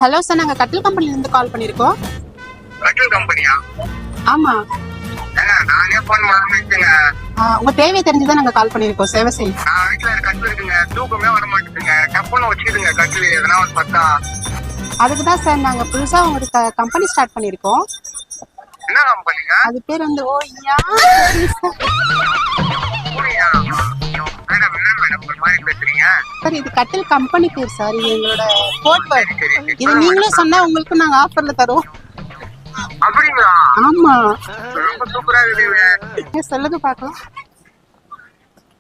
Hello sir, நாங்க கட்டில் கம்பெனில இருந்து கால் பண்ணிருக்கோம். கட்டில் கம்பெனியா? ஆமா. நானே போன் பண்ணிட்டுங்க. உங்க தேவையை தெரிஞ்சுதான் நாங்க கால் பண்ணிருக்கோம். சேவை செய்யும். நான் வீட்டுல கட்டில் இருக்குங்க, தூக்கமே வர மாட்டேங்குங்க. டப்புன்னு வச்சுக்கிதுங்க கட்டில், எதனா வந்து பார்த்தா. அதுக்கு தான் சார் நாங்க புதுசா உங்களுக்கு கம்பெனி ஸ்டார்ட் பண்ணிருக்கோம். என்ன கம்பெனிங்க? அது பேர் வந்து ஓய்யா. பூரியா? மேடம் என்ன மேடம் ஒரு மாதிரி பேசுறீங்க? சார், இது கட்டில் கம்பெனி பேர் சார். இது எங்களோட கோட் வேர்ட். சரி, இது நீங்களும் சொன்னா உங்களுக்கு நாங்க ஆஃபர்ல தரோம். அப்படிங்களா? ஆமா. ரொம்ப சூப்பரா இருக்குங்க. சொல்லுங்க பாக்கலாம்.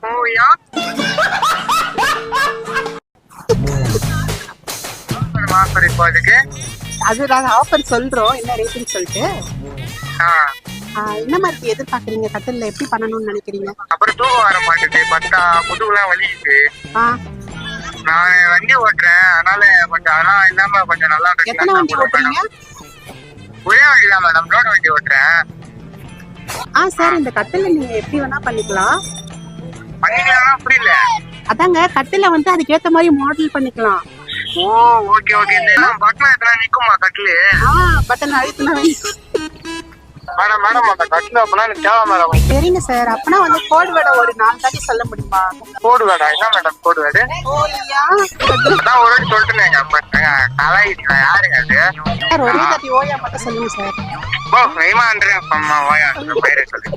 பூரியா? ஆஃபர் இப்போ அதுக்கு? அது நாங்க ஆஃபர் சொல்றோம், என்ன ரேட்டுன்னு சொல்லிட்டு. என்ன மாதிரி எதிர்பார்க்குறீங்க? கட்டில்ல எப்படி பண்ணணும்னு நினைக்கிறீங்க? அப்புறம் தூக்கம் வர மாட்டேங்குது, பத்தா முதுகுலாம் வலிக்குது. நான் வண்டி ஓட்டுறேன், அதனால கொஞ்சம் அதெல்லாம் இல்லாம கொஞ்சம் நல்லா எத்தனை வண்டி ஓட்டுறீங்க? ஒரே வண்டி தான் மேடம், லோடு வண்டி ஓட்டுறேன். சார், இந்த கட்டில நீங்க எப்படி வேணா பண்ணிக்கலாம். பண்ணிக்கலாம்? புரியல. அதாங்க கட்டில வந்து அதுக்கு ஏத்த மாதிரி மாடல் பண்ணிக்கலாம். ஓ, ஓகே ஓகே. இந்த பட்டன் எத்தனை நிக்குமா கட்டிலு? பட்டன் அழுத்தினா மேடம் மேடம் அந்த கட்டில அப்பனா எனக்கு தேவை மேடம். சரிங்க சார், அப்பனா வந்து கோட் வேர்டை ஒரு 4 தாட்டி சொல்ல முடியுமா? கோடு வேடா? என்ன மேடம் கோடு வேடு? அதான் ஒரு வாட்டி சொல்லிட்டுனேங்க. கலாயிட்டா யாருங்க அது? சார், ஒரே தாட்டி ஓயா மட்டும் சொல்லுங்க சார். ஓ, மைமான்றேன் அம்மா ஓயா பயிரை சொல்லு.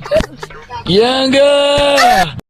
ஏங்க